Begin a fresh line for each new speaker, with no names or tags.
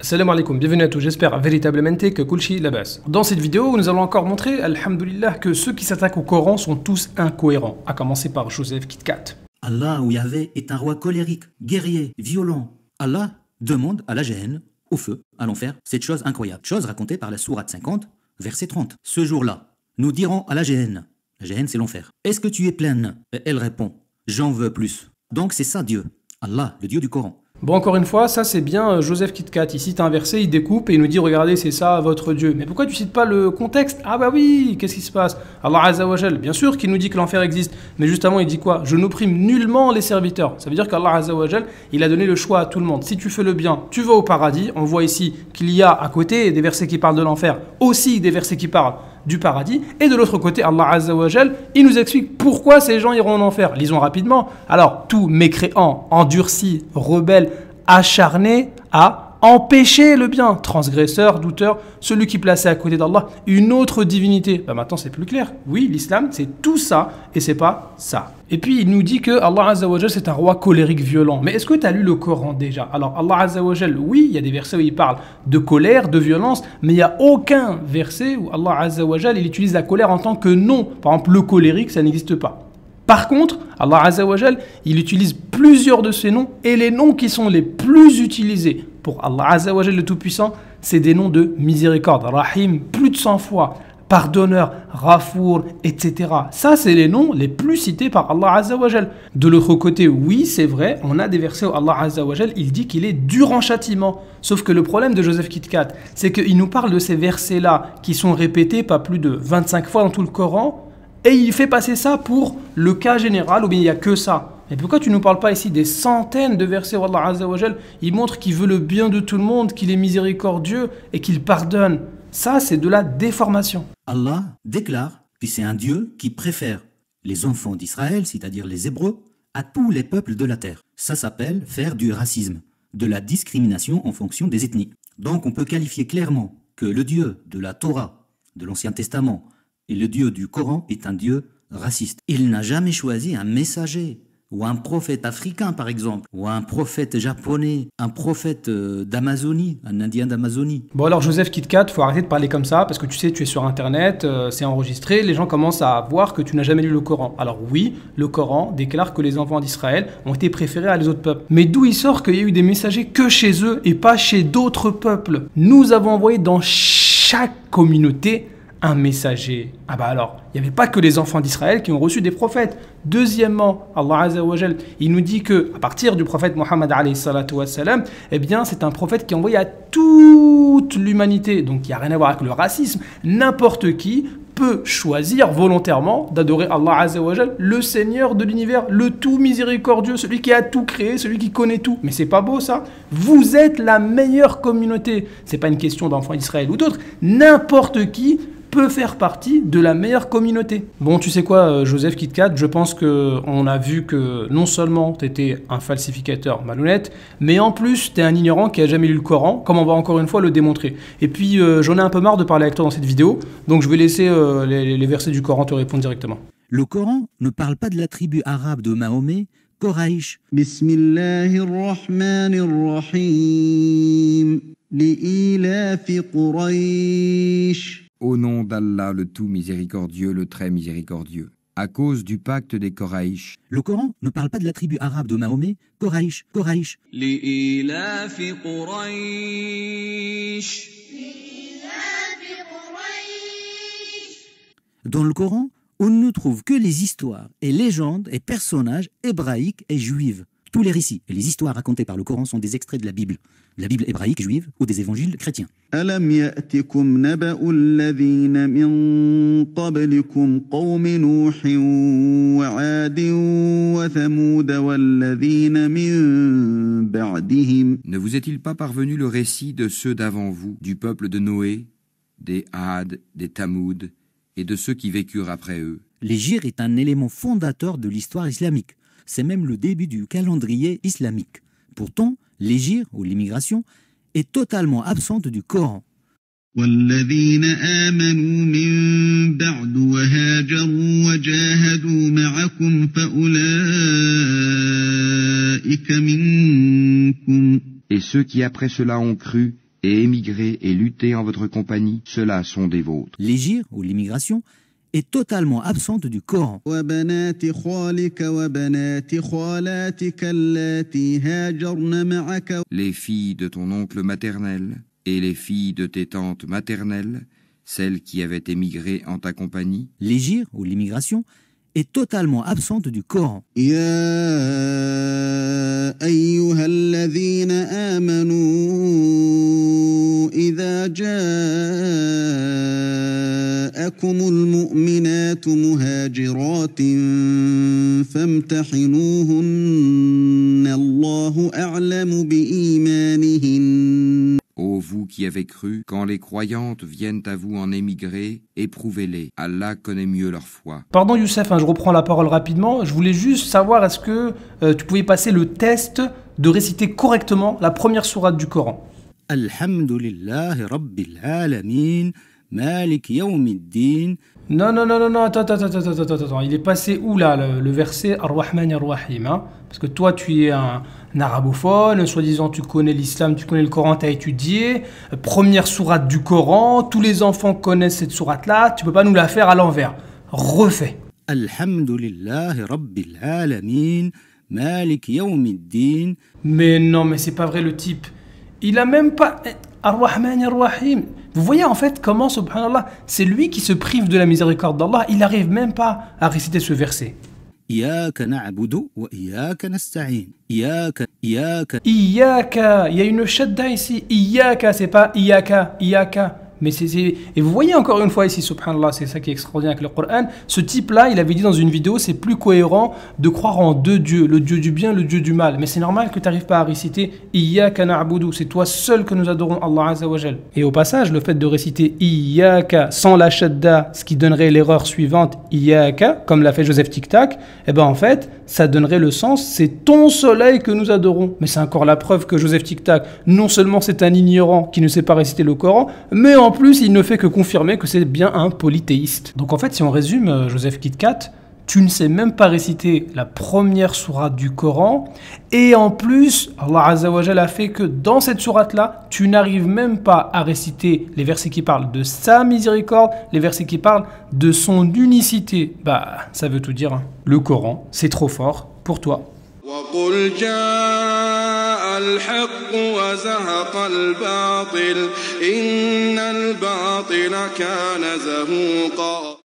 Salam alaikum, bienvenue à tous, j'espère véritablement que kulshi labas. Dans cette vidéo, nous allons encore montrer, alhamdoulilah, que ceux qui s'attaquent au Coran sont tous incohérents, à commencer par Joseph KitKat.
Allah ou Yahvé est un roi colérique, guerrier, violent. Allah demande à la Géhenne, au feu, à l'enfer, cette chose incroyable. Chose racontée par la sourate 50, verset 30. Ce jour-là, nous dirons à la Géhenne c'est l'enfer. Est-ce que tu es pleine? Et elle répond, j'en veux plus. Donc c'est ça Dieu, Allah, le Dieu du Coran.
Bon, encore une fois, ça c'est bien Joseph KitKat. Il cite un verset, il découpe et il nous dit regardez, c'est ça votre Dieu. Mais pourquoi tu cites pas le contexte? Ah bah oui, qu'est-ce qui se passe? Allah Azza wa Jal, bien sûr qu'il nous dit que l'enfer existe, mais juste avant il dit quoi? Je n'opprime nullement les serviteurs. Ça veut dire qu'Allah Azza wa Jal, il a donné le choix à tout le monde. Si tu fais le bien, tu vas au paradis. On voit ici qu'il y a à côté des versets qui parlent de l'enfer, aussi des versets qui parlent du paradis, et de l'autre côté, Allah Azza wa Jal, il nous explique pourquoi ces gens iront en enfer. Lisons rapidement. Alors, tout mécréant, endurci, rebelle, acharné à empêcher le bien, transgresseur, douteur, celui qui plaçait à côté d'Allah une autre divinité. Bah maintenant c'est plus clair. Oui, l'islam c'est tout ça et c'est pas ça. Et puis il nous dit que Allah Azza wa Jal c'est un roi colérique violent. Mais est-ce que tu as lu le Coran déjà? Alors Allah Azza wa Jal, oui, il y a des versets où il parle de colère, de violence, mais il n'y a aucun verset où Allah Azza wa Jal il utilise la colère en tant que nom. Par exemple, le colérique, ça n'existe pas. Par contre, Allah Azza wa Jal, il utilise plusieurs de ces noms et les noms qui sont les plus utilisés pour Allah Azza wa Jal le Tout-Puissant, c'est des noms de miséricorde. Rahim, plus de 100 fois. Pardonneur, Rafour, etc. Ça, c'est les noms les plus cités par Allah Azza wa Jal. De l'autre côté, oui, c'est vrai, on a des versets où Allah Azza wa Jal, il dit qu'il est dur en châtiment. Sauf que le problème de Joseph KitKat, c'est qu'il nous parle de ces versets-là qui sont répétés pas plus de 25 fois dans tout le Coran. Et il fait passer ça pour le cas général, ou bien il n'y a que ça. Mais pourquoi tu ne nous parles pas ici des centaines de versets où Allah Azza wa Jal, il montre qu'il veut le bien de tout le monde, qu'il est miséricordieux et qu'il pardonne. Ça, c'est de la déformation.
Allah déclare que c'est un Dieu qui préfère les enfants d'Israël, c'est-à-dire les Hébreux, à tous les peuples de la terre. Ça s'appelle faire du racisme, de la discrimination en fonction des ethnies. Donc on peut qualifier clairement que le Dieu de la Torah, de l'Ancien Testament, et le Dieu du Coran est un Dieu raciste. Il n'a jamais choisi un messager, ou un prophète africain par exemple, ou un prophète japonais, un prophète d'Amazonie, un Indien d'Amazonie.
Bon alors Joseph KitKat, faut arrêter de parler comme ça, parce que tu sais, tu es sur internet, c'est enregistré, les gens commencent à voir que tu n'as jamais lu le Coran. Alors oui, le Coran déclare que les enfants d'Israël ont été préférés à les autres peuples. Mais d'où il sort qu'il y a eu des messagers que chez eux et pas chez d'autres peuples? Nous avons envoyé dans chaque communauté un messager. Ah bah alors, il n'y avait pas que les enfants d'Israël qui ont reçu des prophètes. Deuxièmement, Allah Azza wa Jal, il nous dit que à partir du prophète Mohammed alayhi salatu wassalam, eh bien c'est un prophète qui est envoyé à toute l'humanité. Donc il n'y a rien à voir avec le racisme. N'importe qui peut choisir volontairement d'adorer Allah Azza wa Jal, le Seigneur de l'univers, le tout miséricordieux, celui qui a tout créé, celui qui connaît tout. Mais c'est pas beau ça? Vous êtes la meilleure communauté. C'est pas une question d'enfants d'Israël ou d'autres. N'importe qui peut faire partie de la meilleure communauté. Bon, tu sais quoi, Joseph KitKat, je pense qu'on a vu que non seulement tu étais un falsificateur malhonnête, mais en plus, tu es un ignorant qui a jamais lu le Coran, comme on va encore une fois le démontrer. Et puis, j'en ai un peu marre de parler avec toi dans cette vidéo, donc je vais laisser les versets du Coran te répondre directement.
Le Coran ne parle pas de la tribu arabe de Mahomet, Quraïsh.
Bismillahirrahmanirrahim. Li'ilafi Quraysh.
Au nom d'Allah, le tout miséricordieux, le très miséricordieux, à cause du pacte des Quraïsh.
Le Coran ne parle pas de la tribu arabe de Mahomet, Quraïsh.
Li'ilafi Quraysh.
Dans le Coran, on ne trouve que les histoires et légendes et personnages hébraïques et juifs. Tous les récits et les histoires racontées par le Coran sont des extraits de la Bible hébraïque juive ou des évangiles chrétiens.
ألم يأتكم نبأ الذين من قبلكم قوم نوح وعاد وثمود والذين من بعدهم.
Ne vous est-il pas parvenu le récit de ceux d'avant vous, du peuple de Noé, des Had, des Tamoud, et de ceux qui vécurent après eux?
L'hégire est un élément fondateur de l'histoire islamique. C'est même le début du calendrier islamique. Pourtant, l'hégire, ou l'immigration, est totalement absente du Coran.
والذين آمنوا من بعد وهاجروا وجاهدوا معكم فأولئك منكم.
Et ceux qui après cela ont cru et émigrer et lutter en votre compagnie, ceux-là sont des vôtres.
L'hégire, ou l'immigration, est totalement absente du Coran.
وبنات خالك وبنات خالاتك اللاتي هاجرن معك
Les filles de ton oncle maternel et les filles de tes tantes maternelles, celles qui avaient émigré en ta compagnie,
L'hégire, ou l'immigration, est totalement absente du Coran.
يا أيها الذين آمنوا إذا جاءكم المؤمنات مهاجرات فامتحنوهن الله أعلم بإيمانهن
ô vous qui avez cru, quand les croyantes viennent à vous en émigrer, éprouvez-les. Allah connaît mieux leur foi.
Pardon Youssef, je reprends la parole rapidement. Je voulais juste savoir, est-ce que tu pouvais passer le test de réciter correctement la première sourate du Coran?
Alhamdulillahi Rabbil Alamin, Malik Yawmiddin.
Non, attends. Il est passé où là, le verset Ar-Rahman Ar-Rahim, hein? Parce que toi, tu es un arabophone, soi-disant tu connais l'islam, tu connais le Coran, tu as étudié. Première sourate du Coran, tous les enfants connaissent cette sourate-là, tu peux pas nous la faire à l'envers. Refais.
Alhamdulillahi Rabbil Alamin, Malik Yawmiddin.
Mais non, mais c'est pas vrai le type. Il a même pas... Ar-Rahman Ar-Rahim. Vous voyez en fait comment, subhanallah, c'est lui qui se prive de la miséricorde d'Allah. Il n'arrive même pas à réciter ce verset.
Iyaka na'budu wa iyaka nasta'in. Iyaka.
Iyaka. Il y a une shadda ici. Iyaka, c'est pas Iyaka. Mais et vous voyez encore une fois ici, subhanallah, c'est ça qui est extraordinaire avec le Coran. Ce type-là, il avait dit dans une vidéo, c'est plus cohérent de croire en deux dieux, le dieu du bien, le dieu du mal. Mais c'est normal que tu n'arrives pas à réciter Iyyaka na'budu, c'est toi seul que nous adorons Allah Azza wa Jal. Et au passage, le fait de réciter Iyyaka sans la shadda, ce qui donnerait l'erreur suivante, Iyyaka, comme l'a fait Joseph Tic Tac, eh ben en fait, ça donnerait le sens, c'est ton soleil que nous adorons. Mais c'est encore la preuve que Joseph Tic Tac, non seulement c'est un ignorant qui ne sait pas réciter le Coran, mais en plus, il ne fait que confirmer que c'est bien un polythéiste. Donc en fait, si on résume, Joseph Kit Kat, tu ne sais même pas réciter la première sourate du Coran, et en plus, Allah Azza wa Jalla a fait que dans cette sourate-là, tu n'arrives même pas à réciter les versets qui parlent de sa miséricorde, les versets qui parlent de son unicité. Bah, ça veut tout dire, hein. Le Coran, c'est trop fort pour toi.
وقل جاء الحق وزهق الباطل إن الباطل كان زهوقا